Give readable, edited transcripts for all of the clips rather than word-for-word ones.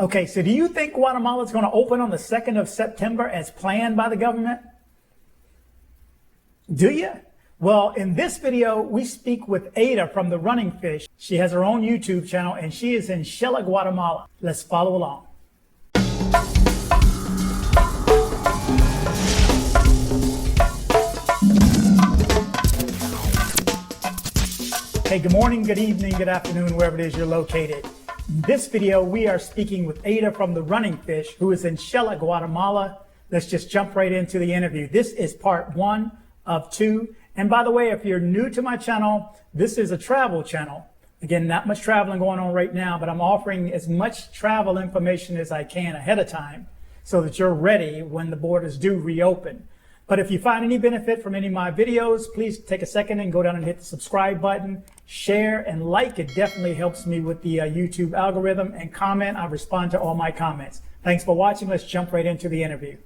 Okay, so do you think Guatemala is going to open on the 2nd of September as planned by the government? Do you? Well, in this video, we speak with Ada from the Running Fish. She has her own YouTube channel and she is in Xela, Guatemala. Let's follow along. Hey, good morning, good evening, good afternoon, wherever it is you're located. In this video, we are speaking with Ada from the Running Fish, who is in Xela, Guatemala. Let's just jump right into the interview. This is part 1 of 2. And by the way, if you're new to my channel, this is a travel channel. Again, not much traveling going on right now, but I'm offering as much travel information as I can ahead of time so that you're ready when the borders do reopen. But if you find any benefit from any of my videos, please take a second and go down and hit the subscribe button, share and like. It definitely helps me with the YouTube algorithm, and comment. I respond to all my comments. Thanks for watching. Let's jump right into the interview.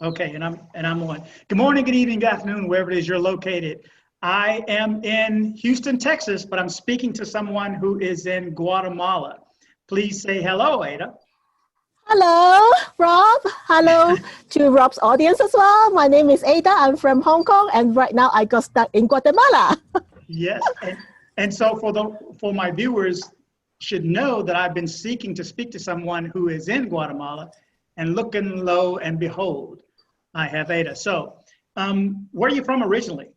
Okay, and I'm on. Good morning, good evening, good afternoon, wherever it is you're located. I am in Houston, Texas, but I'm speaking to someone who is in Guatemala. Please say hello, Ada. Hello, Rob. Hello to Rob's audience as well. My name is Ada. I'm from Hong Kong, and right now I got stuck in Guatemala. Yes, and so for my viewers should know that I've been seeking to speak to someone who is in Guatemala, and looking lo and behold, I have Ada. So, where are you from originally?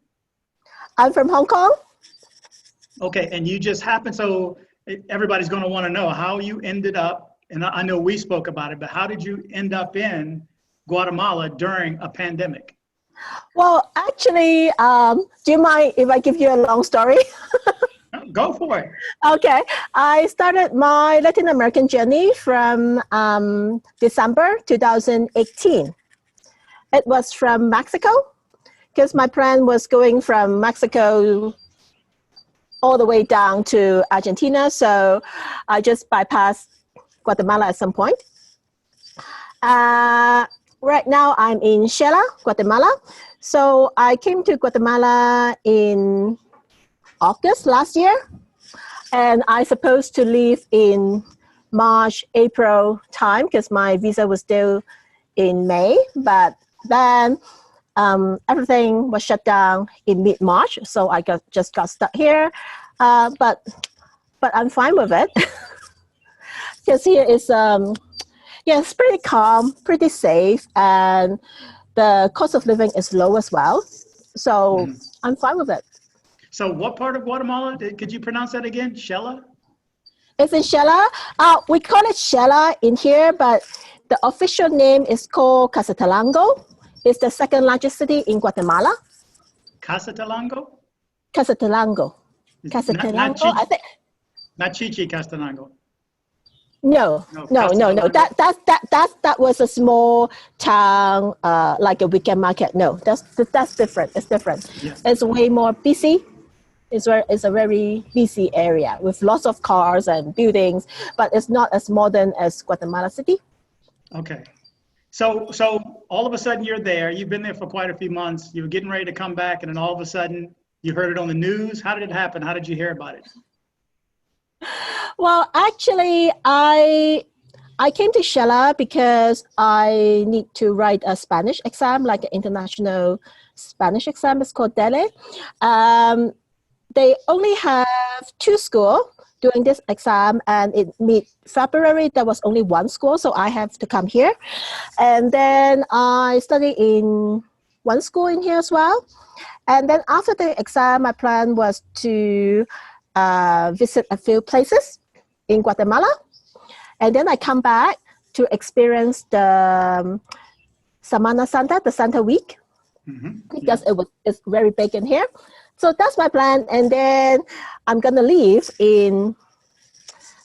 I'm from Hong Kong. Okay, and you just happened, so everybody's going to want to know how you ended up. And I know we spoke about it, but how did you end up in Guatemala during a pandemic? Well, actually, do you mind if I give you a long story? Go for it. Okay. I started my Latin American journey from December 2018. It was from Mexico, because my plan was going from Mexico all the way down to Argentina. So I just bypassed Guatemala at some point. Right now I'm in Xela, Guatemala. So I came to Guatemala in August last year, and I supposed to leave in March, April time because my visa was due in May, but then everything was shut down in mid-March, so I just got stuck here. But I'm fine with it. Because here is, it's pretty calm, pretty safe, and the cost of living is low as well. So I'm fine with it. So what part of Guatemala, could you pronounce that again? Xela? It's in Xela. We call it Xela in here, but the official name is called Casatelango. It's the second largest city in Guatemala. Casatelango? Casatelango. Casatelango, I think. Not Chichi Casatelango. No. That was a small town, like a weekend market. No, that's different. It's different. Yes. It's way more busy. It's a very busy area with lots of cars and buildings, but it's not as modern as Guatemala City. Okay. So all of a sudden you're there. You've been there for quite a few months. You were getting ready to come back, and then all of a sudden you heard it on the news. How did it happen? How did you hear about it? Well, actually, I came to Xela because I need to write a Spanish exam, like an international Spanish exam. It's called DELE. They only have 2 schools doing this exam, and in mid-February, there was only 1 school, so I have to come here. And then I study in 1 school in here as well. And then after the exam, my plan was to visit a few places in Guatemala, and then I come back to experience the Semana Santa, the Santa Week, because it's very big in here. So that's my plan, and then I'm gonna leave in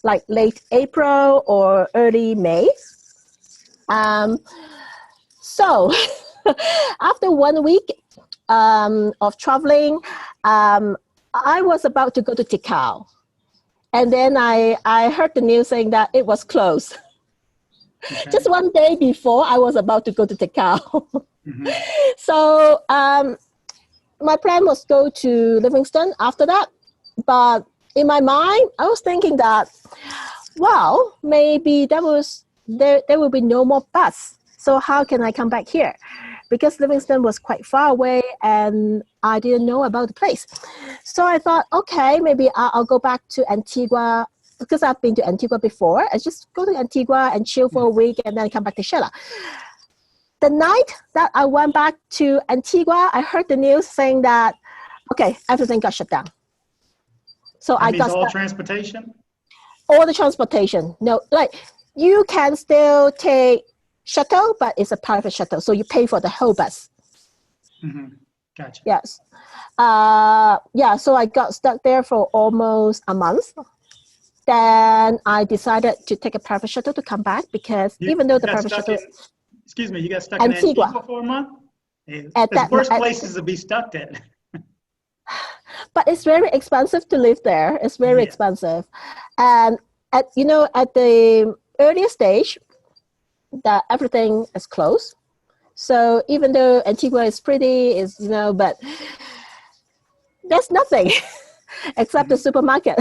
like late April or early May. So after 1 week of traveling, I was about to go to Tikal, and then I heard the news saying that it was closed. Okay. Just 1 day before I was about to go to Tikal. So my plan was go to Livingston after that, but in my mind I was thinking that well, maybe there will be no more bus. So how can I come back here? Because Livingston was quite far away and I didn't know about the place. So I thought, okay, maybe I'll go back to Antigua because I've been to Antigua before. I just go to Antigua and chill for a week and then come back to Sheila. The night that I went back to Antigua, I heard the news saying that, okay, everything got shut down. So That I means got all transportation? all the transportation. No, like you can still take shuttle, but it's a private shuttle. So you pay for the whole bus. Mm-hmm. Gotcha. Yes. So I got stuck there for almost a month. Then I decided to take a private shuttle to come back because even though the private shuttle... Excuse me, you got stuck in Antigua for a month? It's worst places to be stuck at. But it's very expensive to live there. It's very expensive. And at the earlier stage, that everything is closed. So even though Antigua is pretty, but there's nothing except the supermarket.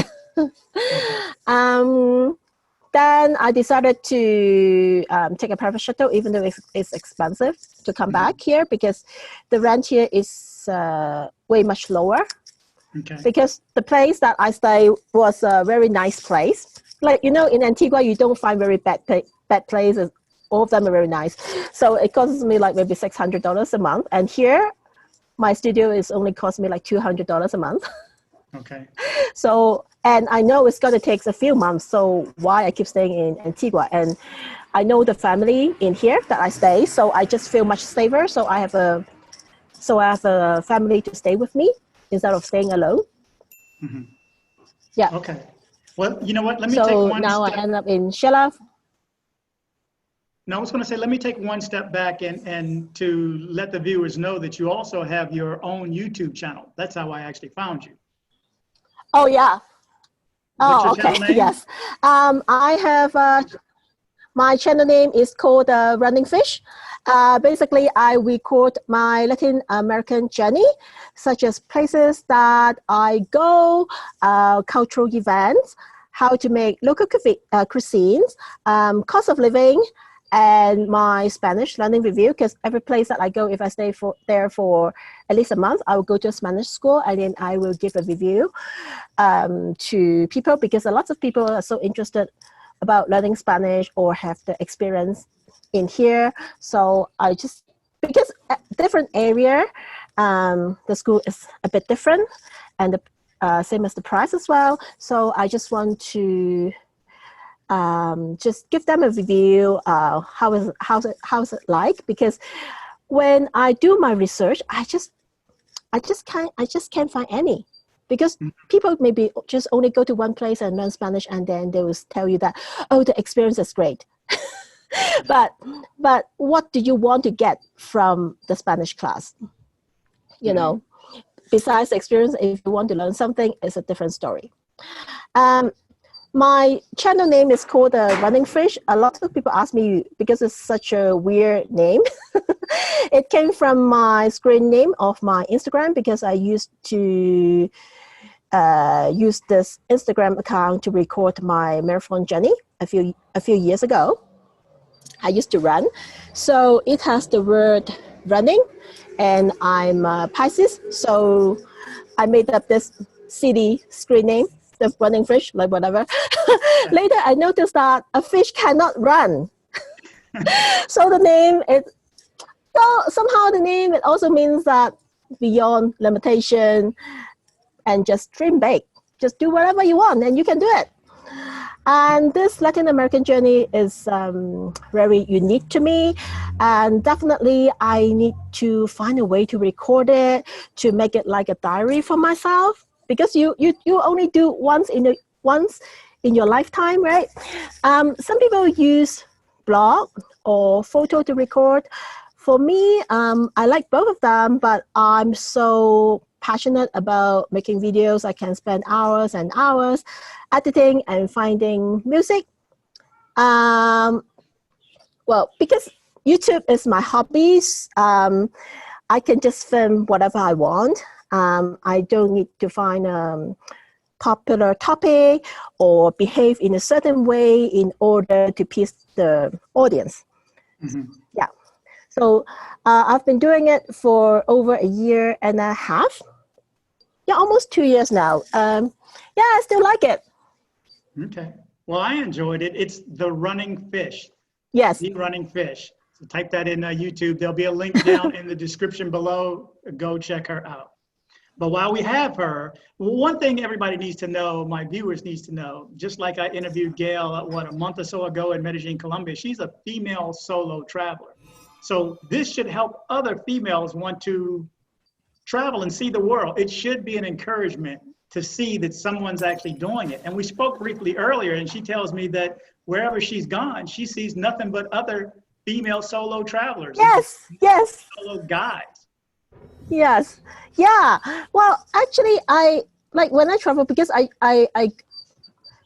Then I decided to take a private shuttle, even though it's expensive to come back here because the rent here is way much lower. Okay. Because the place that I stay was a very nice place. Like, in Antigua, you don't find very bad places. All of them are very nice. So it costs me like maybe $600 a month. And here, my studio is only cost me like $200 a month. Okay. So, and I know it's going to take a few months. So why I keep staying in Antigua. And I know the family in here that I stay. So I just feel much safer. So I have a family to stay with me instead of staying alone. Mm-hmm. Yeah. Okay. Well, you know what? Let me take one step. So now I end up in Sheila. No, I was going to say, let me take one step back and to let the viewers know that you also have your own YouTube channel. That's how I actually found you. Oh, yeah. What's your channel name? Yes. I have, my channel name is called Running Fish. Basically, I record my Latin American journey, such as places that I go, cultural events, how to make local cuisines, cost of living, and my Spanish learning review, because every place that I go, if I stay there for at least a month, I will go to a Spanish school and then I will give a review to people, because a lot of people are so interested about learning Spanish or have the experience in here. So I just, because at different area, the school is a bit different and the same as the price as well. So I just want to just give them a review. How's it like? Because when I do my research, I just can't find any, because people maybe just only go to one place and learn Spanish, and then they will tell you that, oh, the experience is great. but what do you want to get from the Spanish class? You know, besides the experience, if you want to learn something, it's a different story. My channel name is called Running Fish. A lot of people ask me because it's such a weird name. It came from my screen name of my Instagram, because I used to use this Instagram account to record my marathon journey a few years ago. I used to run. So it has the word running, and I'm Pisces. So I made up this silly screen name, the Running Fish, like whatever. Later, I noticed that a fish cannot run. So the name somehow the name, it also means that beyond limitation, and just dream big. Just do whatever you want and you can do it. And this Latin American journey is very unique to me. And definitely I need to find a way to record it, to make it like a diary for myself. Because you only do once in your lifetime, right? Some people use blog or photo to record. For me, I like both of them, but I'm so passionate about making videos. I can spend hours and hours editing and finding music. Well, because YouTube is my hobbies, I can just film whatever I want. I don't need to find popular topic or behave in a certain way in order to please the audience. Mm-hmm. Yeah. So I've been doing it for over a year and a half. Yeah, almost 2 years now. Yeah, I still like it. Okay. Well, I enjoyed it. It's The Running Fish. Yes. The Running Fish. So type that in YouTube. There'll be a link down in the description below. Go check her out. But while we have her, one thing everybody needs to know, my viewers needs to know, just like I interviewed Gail, a month or so ago in Medellin, Colombia, she's a female solo traveler. So this should help other females want to travel and see the world. It should be an encouragement to see that someone's actually doing it. And we spoke briefly earlier, and she tells me that wherever she's gone, she sees nothing but other female solo travelers. Yes, yes. Solo guys. Yes. Yeah. Well, actually, I like when I travel because I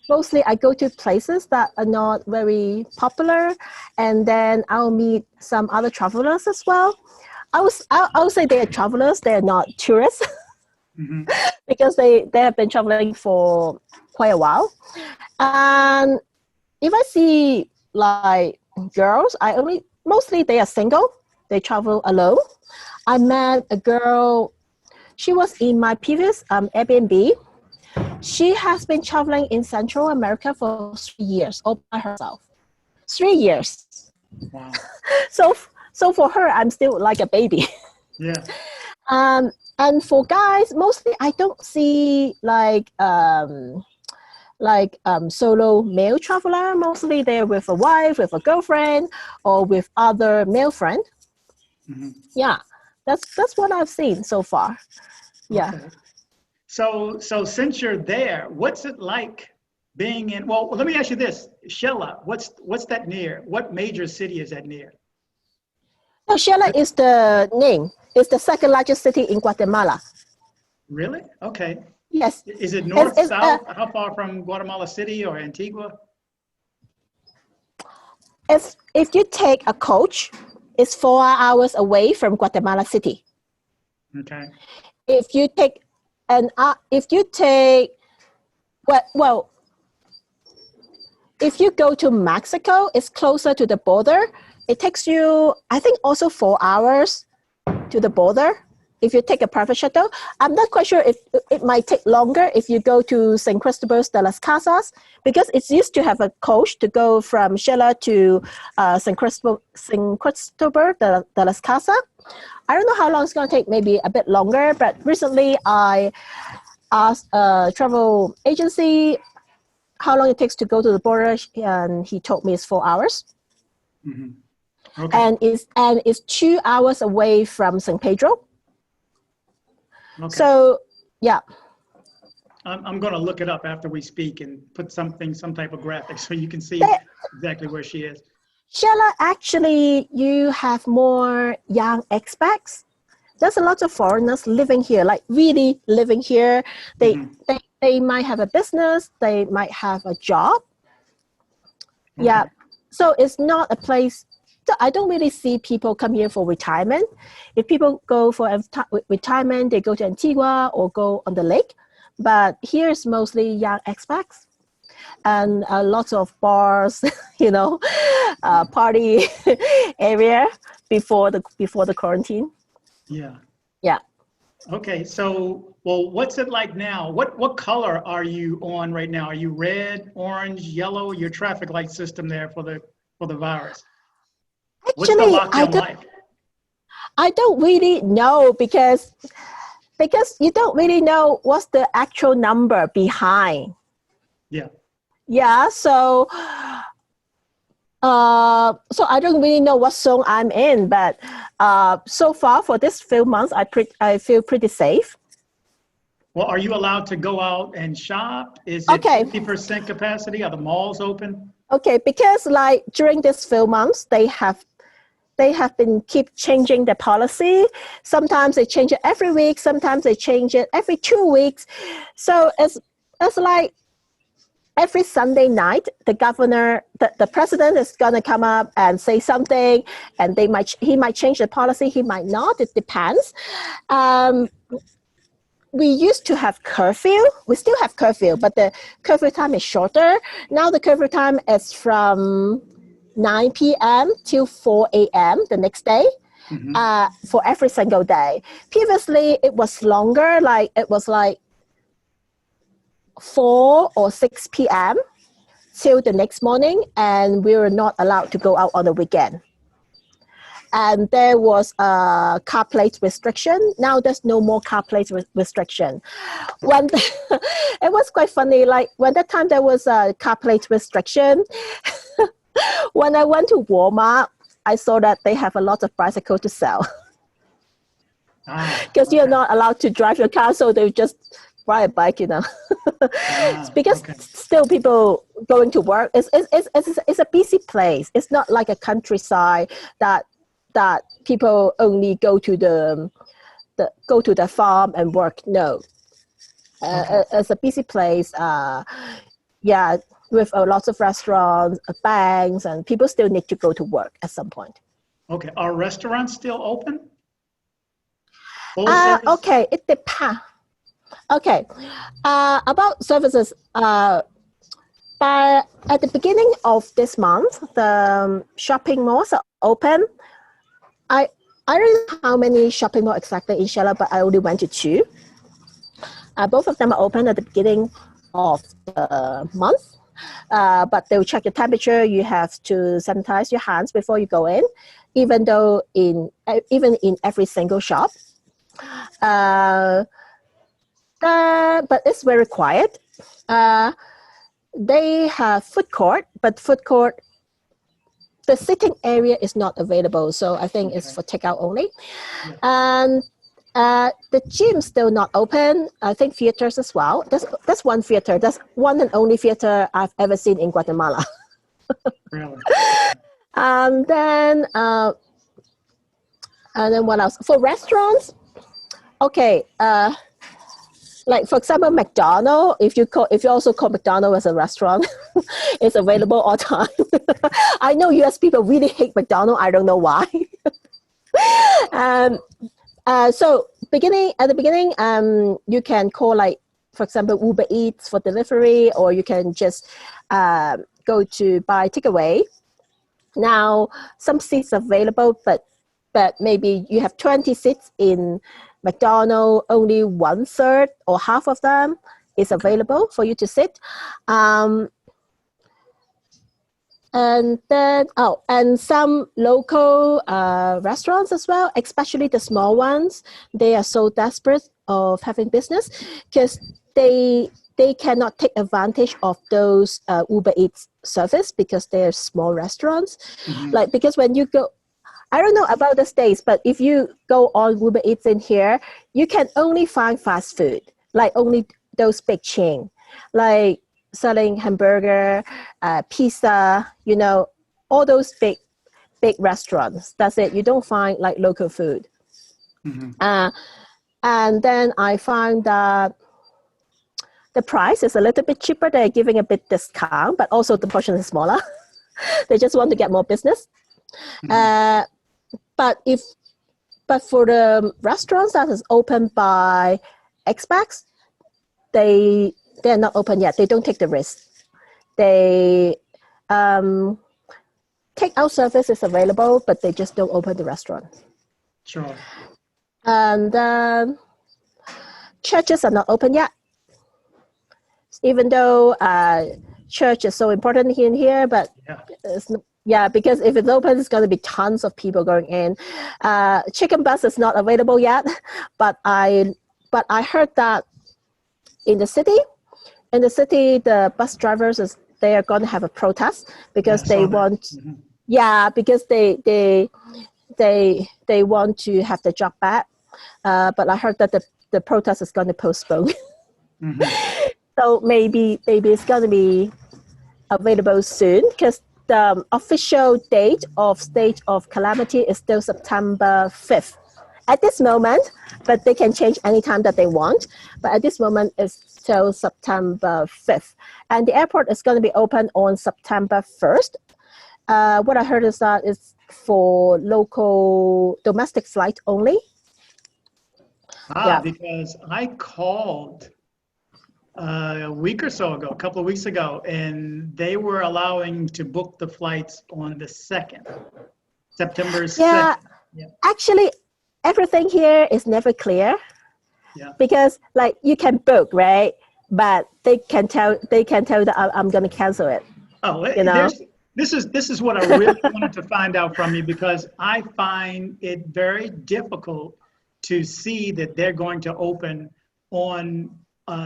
mostly I go to places that are not very popular, and then I'll meet some other travelers as well. I would say they are travelers. They are not tourists. Mm-hmm. Because they have been traveling for quite a while. And if I see like girls, mostly they are single. They travel alone. I met a girl, she was in my previous Airbnb. She has been traveling in Central America for 3 years all by herself. 3 years. Wow. So for her, I'm still like a baby. Yeah. And for guys, mostly I don't see like solo male traveler. Mostly they're with a wife, with a girlfriend, or with other male friend. Mm-hmm. Yeah, that's what I've seen so far. Yeah. Okay. So since you're there, what's it like being in? Well, let me ask you this, Shella. What's that near? What major city is that near? No, Shella is the name. It's the second largest city in Guatemala. Really? Okay. Yes. Is it north, south? How far from Guatemala City or Antigua? If you take a coach, it's 4 hours away from Guatemala City. Okay. If you take if you go to Mexico, it's closer to the border. It takes you, I think, also 4 hours to the border if you take a private shuttle. I'm not quite sure if it might take longer if you go to San Cristobal de las Casas, because it's used to have a coach to go from Shella to San Cristobal de las Casas. I don't know how long it's going to take, maybe a bit longer, but recently I asked a travel agency how long it takes to go to the border, and he told me it's 4 hours. Mm-hmm. Okay. And it's 2 hours away from San Pedro. Okay. So, yeah. I'm going to look it up after we speak and put some type of graphic so you can see exactly where she is. Shella, actually, you have more young expats. There's a lot of foreigners living here, like really living here. They might have a business. They might have a job. Okay. Yeah. So it's not a place. So I don't really see people come here for retirement. If people go for retirement, they go to Antigua or go on the lake. But here's mostly young expats and lots of bars, party area before the quarantine. Yeah. Yeah. Okay. So, well, what's it like now? What color are you on right now? Are you red, orange, yellow? Your traffic light system there for the virus. Actually, what's the lockdown like? I don't really know because you don't really know what's the actual number behind. Yeah. Yeah. So I don't really know what zone I'm in, but so far for this few months, I feel pretty safe. Well, are you allowed to go out and shop? Is it 50% capacity? Are the malls open? Okay, because like during this few months, they have been keep changing the policy. Sometimes they change it every week. Sometimes they change it every 2 weeks. So it's like every Sunday night, the president is going to come up and say something, and he might change the policy. He might not. It depends. we used to have curfew. We still have curfew, but the curfew time is shorter. Now the curfew time is from 9 p.m. till 4 a.m. the next day. For every single day. Previously, it was longer, like it was like 4 or 6 p.m. till the next morning, and we were not allowed to go out on the weekend. And there was a car plate restriction. Now there's no more car plate restriction. When it was quite funny, like when that time there was a car plate restriction, when I went to Walmart, I saw that they have a lot of bicycles to sell. Because you're not allowed to drive your car, so they just ride a bike, you know. Because still people going to work. It's a busy place. It's not like a countryside that people only go to the farm and work. No, it's a busy place. Yeah, with a lot of restaurants, banks, and people still need to go to work at some point. Okay, are restaurants still open? Okay, it depends. Okay, about services. But at the beginning of this month, the shopping malls are open. I don't know how many shopping malls exactly in Shella, but I only went to 2. Both of them are open at the beginning of the month. But they'll check your temperature. You have to sanitize your hands before you go in, even in every single shop. But it's very quiet. They have food court, but food court, the sitting area is not available. So I think it's for takeout only. And the gym's still not open. I think theaters as well. That's one theater. That's one and only theater I've ever seen in Guatemala. Really? And then what else? For restaurants, okay. Like for example, McDonald's. If you also call McDonald's as a restaurant, it's available all time. I know U.S. people really hate McDonald's. I don't know why. So at the beginning, you can call, like, for example, Uber Eats for delivery, or you can just go to buy takeaway. Now, some seats available, but maybe you have 20 seats in McDonald's, only 1/3 or half of them is available for you to sit. And then, and some local restaurants as well, especially the small ones, they are so desperate of having business because they cannot take advantage of those Uber Eats service because they're small restaurants. Like, because when you go, I don't know about the States, but if you go on Uber Eats in here, you can only find fast food, like only those big chain, like selling hamburger, pizza, you know, all those big restaurants. That's it. You don't find like local food. And then I found that the price is a little bit cheaper. They're giving a bit discount, but also the portion is smaller. They just want to get more business. But for the restaurants that is open by expats, they're not open yet. They don't take the risk. They takeout service is available, but they just don't open the restaurant. Sure. And churches are not open yet. Even though church is so important in here, but because if it's open, it's going to be tons of people going in. Chicken bus is not available yet, but I heard that in the city, the bus drivers they are going to have a protest because they want, because they want to have the job back. But I heard that the protest is going to postpone. So maybe it's going to be available soon because the official date of state of calamity is still September 5th at this moment, but they can change anytime that they want. But at this moment, it's still September 5th. And the airport is going to be open on September 1st. What I heard is that it's for local domestic flight only. Yeah. Because I called a week or so ago, a couple of weeks ago, and they were allowing to book the flights on the 2nd, September 2nd. Yeah. Yeah. Actually, everything here is never clear. Yeah. Because like you can book, right? But they can tell that I'm going to cancel it. Oh, You know? this is what I really wanted to find out from you, because I find it very difficult to see that they're going to open on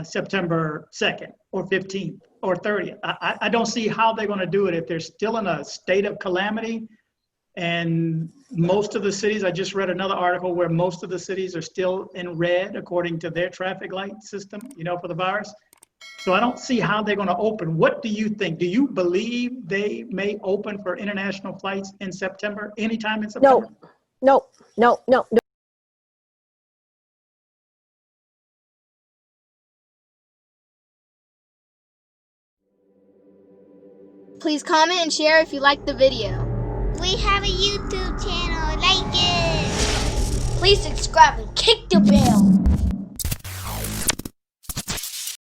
September 2nd or 15th or 30th. I don't see how they're going to do it if they're still in a state of calamity. And most of the cities, I just read another article where most of the cities are still in red according to their traffic light system, for the virus. So I don't see how they're going to open. What do you think? Do you believe they may open for international flights in September, anytime in September? No. Please comment and share if you liked the video. We have a YouTube channel, like it! Please subscribe and kick the bell.